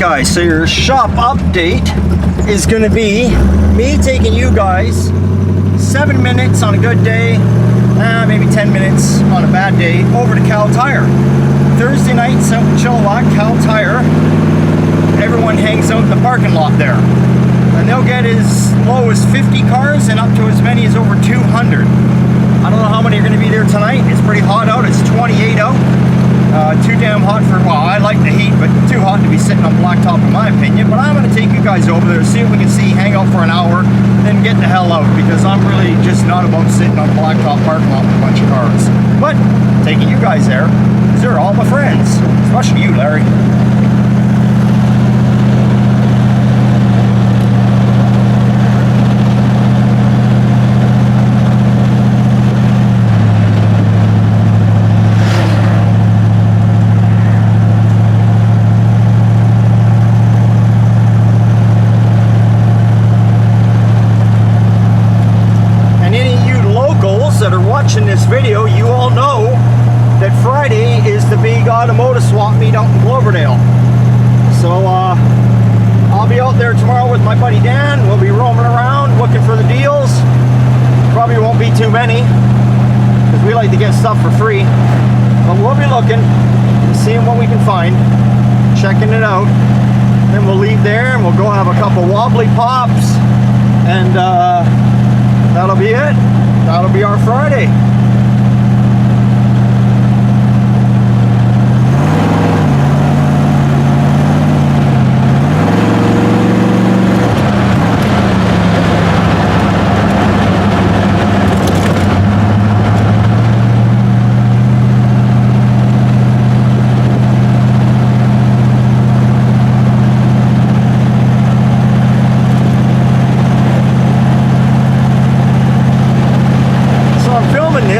guys, so your shop update is going to be me taking you guys 7 minutes on a good day, maybe 10 minutes on a bad day, over to Kal-Tire. Thursday nights out in Chilliwack, Kal-Tire, everyone hangs out in the parking lot there. And they'll get as low as 50 cars and up to as many as over 200. I don't know how many are going to be there tonight. It's pretty hot out. It's 28 out. Too damn hot for, well, I like the heat, but too hot to be sitting on blacktop in my opinion. But I'm going to take you guys over there, see if we can see, hang out for an hour, then get the hell out, because I'm really just not about sitting on a blacktop parking lot with a bunch of cars. But taking you guys there, because they're all my friends, especially you, Larry. Watching this video, you all know that Friday is the big automotive swap meet out in Cloverdale. So I'll be out there tomorrow with my buddy Dan. We'll be roaming around looking for the deals. Probably won't be too many because we like to get stuff for free, but we'll be looking, seeing what we can find, checking it out. Then we'll leave there and we'll go have a couple wobbly pops, and that'll be it. That'll be our Friday.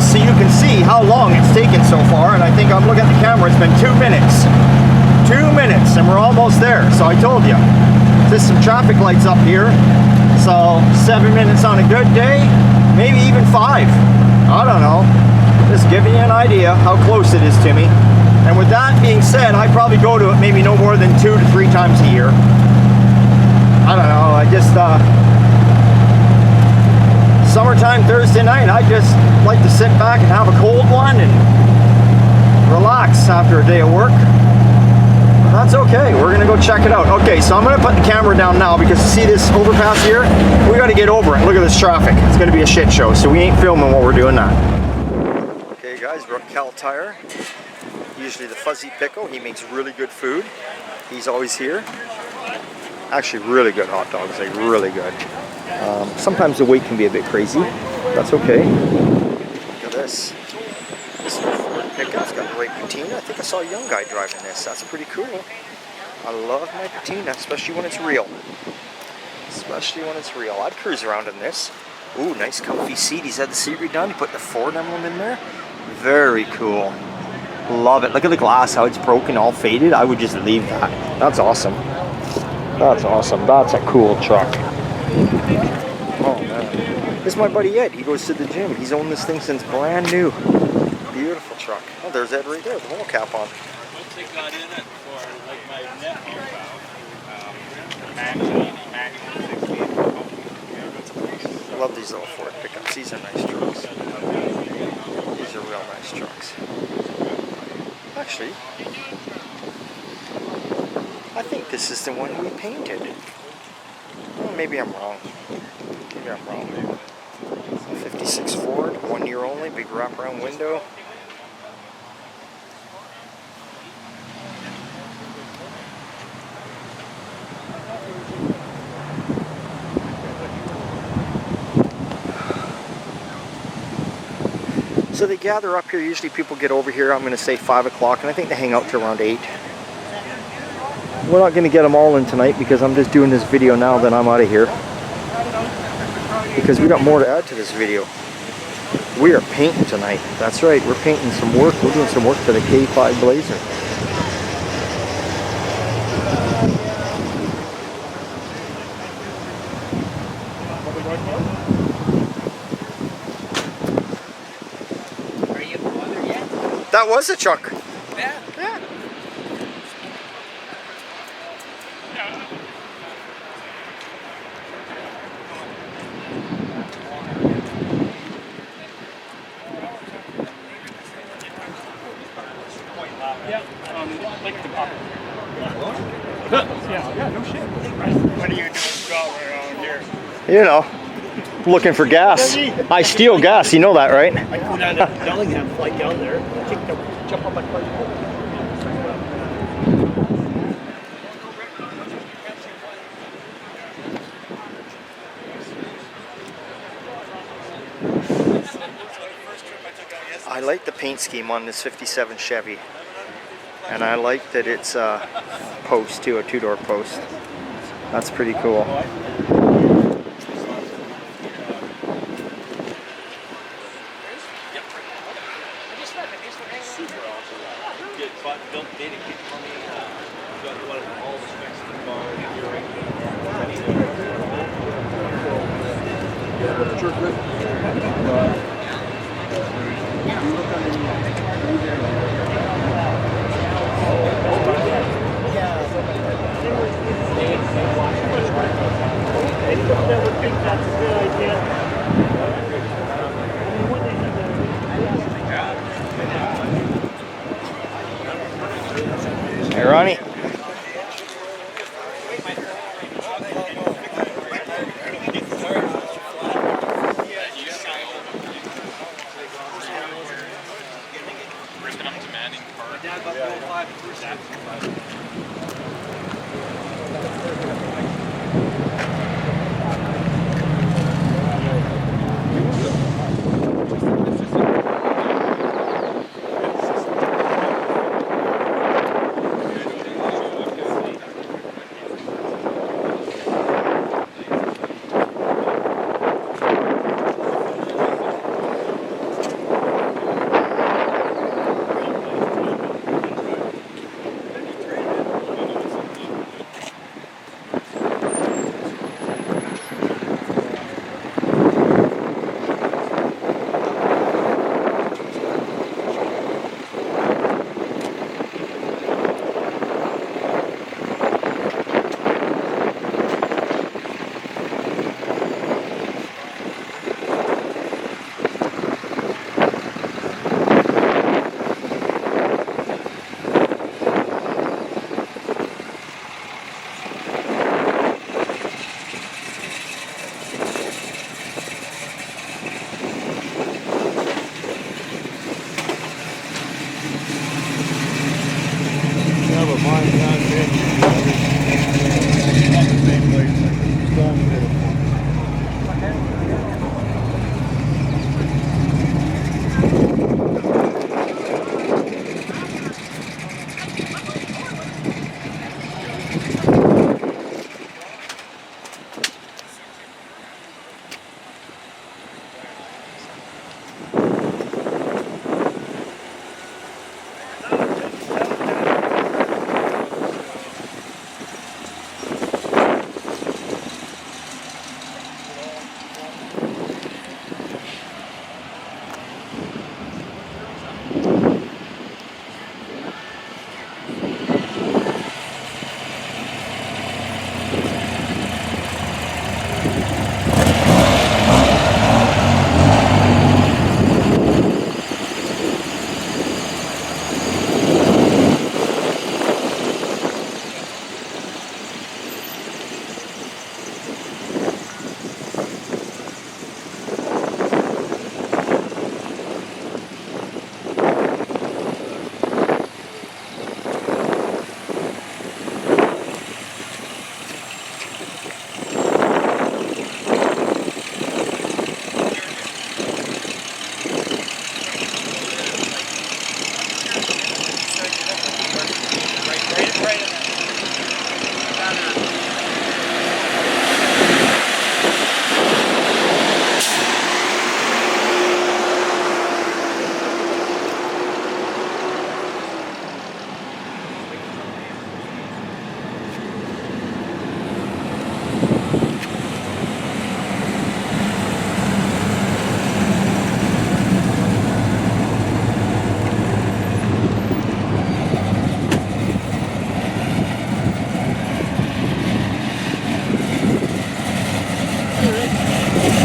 So you can see how long it's taken so far, and I think I'm looking at the camera, it's been 2 minutes. 2 minutes and we're almost there. So I told you, there's some traffic lights up here, so 7 minutes on a good day, maybe even 5. I don't know, just giving you an idea how close it is to me. And with that being said, I probably go to it maybe no more than 2 to 3 times a year. I don't know, I just summertime Thursday night, I just like to sit back and have a cold one and relax after a day of work. But that's okay, we're gonna go check it out. Okay, so I'm gonna put the camera down now because you see this overpass here? We gotta get over it. Look at this traffic. It's gonna be a shit show, so we ain't filming while we're doing that. Okay guys, we're at Kal-Tire. Usually the Fuzzy Pickle, he makes really good food. He's always here. Actually really good hot dogs, like really good. Sometimes the weight can be a bit crazy. That's okay. Look at this. This Ford pickup's got the right patina. I think I saw a young guy driving this. That's pretty cool. I love my patina, especially when it's real. Especially when it's real. I'd cruise around in this. Ooh, nice comfy seat. He's had the seat redone. He put the Ford emblem in there. Very cool. Love it. Look at the glass, how it's broken, all faded. I would just leave that. That's awesome. That's awesome. That's a cool truck. Oh man. This is my buddy Ed. He goes to the gym. He's owned this thing since brand new. Beautiful truck. Oh, there's Ed right there with the whole cap on. Once they got in it for like my nephew I love these little Ford pickups. These are nice trucks. These are real nice trucks. Actually, I think this is the one we painted. Oh, maybe I'm wrong. Maybe I'm wrong. 56 Ford, 1 year only, big wraparound window. So they gather up here. Usually people get over here, I'm going to say 5 o'clock, and I think they hang out till around 8. We're not going to get them all in tonight because I'm just doing this video now, then I'm out of here. Because we got more to add to this video. We are painting tonight. That's right, we're painting some work. We're doing some work for the K5 Blazer. That was a truck. Yeah. Yeah. You know, looking for gas. I steal gas, you know that, right? I go down to Bellingham, fly down there, jump on my car. I like the paint scheme on this 57 Chevy. And I like that it's a post too, a two-door post. That's pretty cool. Hey, Ronnie.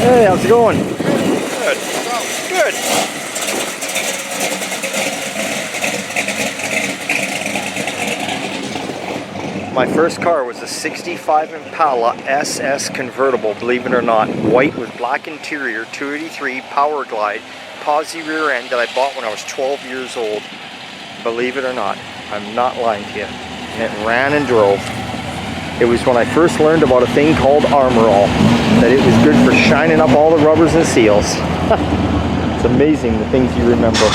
Hey, how's it going? Good. Good. My first car was a 65 Impala SS convertible, believe it or not. White with black interior, 283 Power Glide, posi rear end that I bought when I was 12 years old. Believe it or not, I'm not lying to you. And it ran and drove. It was when I first learned about a thing called Armor All, that it was good for shining up all the rubbers and seals. It's amazing the things you remember.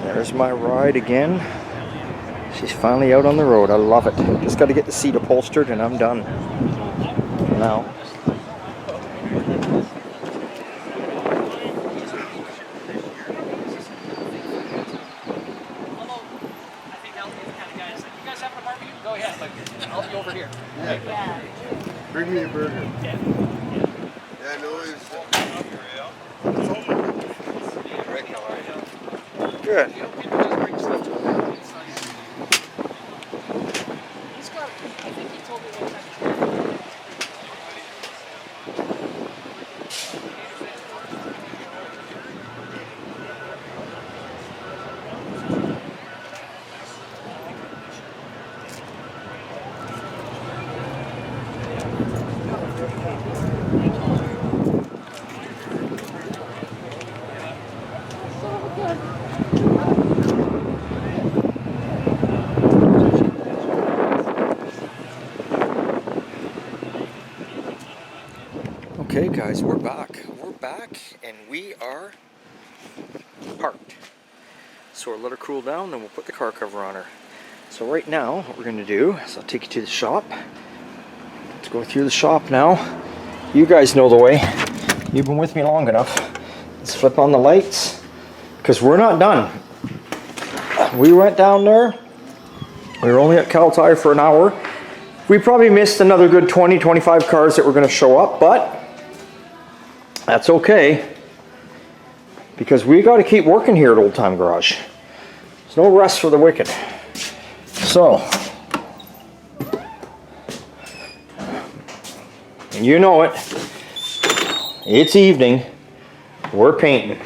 There's my ride again. She's finally out on the road. I love it. Just got to get the seat upholstered and I'm done. Now. Go ahead, but I'll be over here. Yeah. Bring me a burger. Yeah, no, it's Good. People just bring stuff to him. He's got, I think he told me one time. Okay guys, we're back. We're back and we are parked. So we'll let her cool down, then we'll put the car cover on her. So right now, what we're gonna do is I'll take you to the shop. Let's go through the shop now. You guys know the way. You've been with me long enough. Let's flip on the lights, because we're not done. We went down there. We were only at Kal-Tire for an hour. We probably missed another good 20, 25 cars that were gonna show up, but that's okay, because we got to keep working here at Old Time Garage. There's no rest for the wicked. So, and you know it, it's evening, we're painting.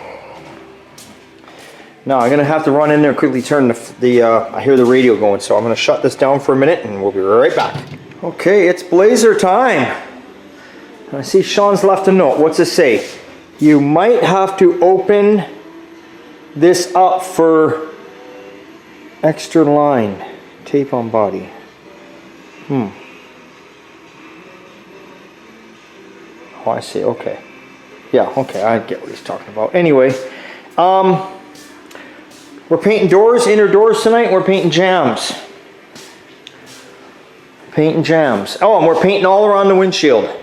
Now I'm gonna have to run in there and quickly turn I hear the radio going, so I'm gonna shut this down for a minute and we'll be right back. Okay, it's blazer time. I see Sean's left a note. What's it say? You might have to open this up for extra line. Tape on body. Oh, I see. Okay. Yeah, okay. I get what he's talking about. Anyway, we're painting doors, inner doors tonight. We're painting jambs. Painting jambs. Oh, and we're painting all around the windshield.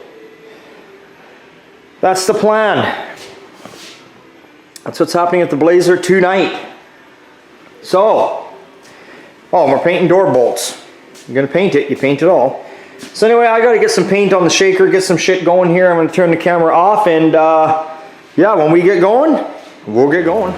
That's the plan. That's what's happening at the Blazer tonight. So, oh, we're painting door bolts. You're gonna paint it, you paint it all. So anyway, I gotta get some paint on the shaker, get some shit going here. I'm gonna turn the camera off and yeah, when we get going, we'll get going.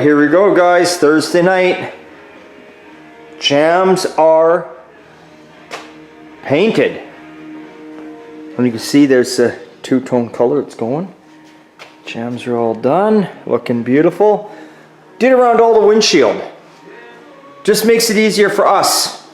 here we go, guys. Thursday night. Jambs are painted. And you can see there's a two-tone color it's going. Jambs are all done, looking beautiful. Did around all the windshield. Just makes it easier for us.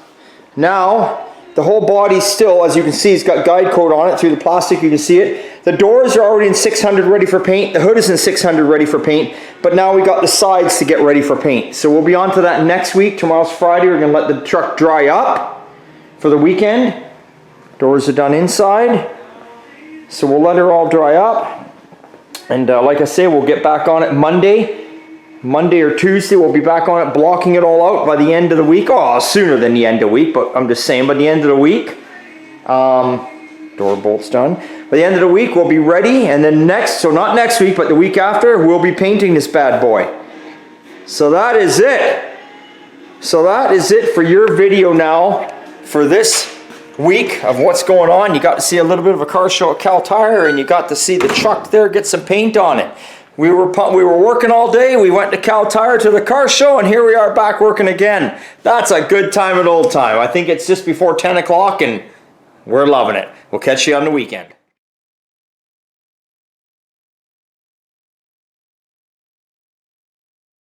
Now, the whole body still, as you can see, it's got guide coat on it through the plastic, you can see it. The doors are already in 600 ready for paint. The hood is in 600 ready for paint. But now we got the sides to get ready for paint. So we'll be on to that next week. Tomorrow's Friday. We're going to let the truck dry up for the weekend. Doors are done inside. So we'll let her all dry up. And like I say, we'll get back on it Monday. Monday or Tuesday, we'll be back on it, blocking it all out by the end of the week. Oh, sooner than the end of the week, but I'm just saying by the end of the week. Door bolts done. By the end of the week, we'll be ready. And then next, so not next week, but the week after, we'll be painting this bad boy. So that is it. So that is it for your video now for this week of what's going on. You got to see a little bit of a car show at Kal-Tire, and you got to see the truck there get some paint on it. We were working all day. We went to Kal-Tire to the car show, and here we are back working again. That's a good time and old time. I think it's just before 10 o'clock, and we're loving it. We'll catch you on the weekend.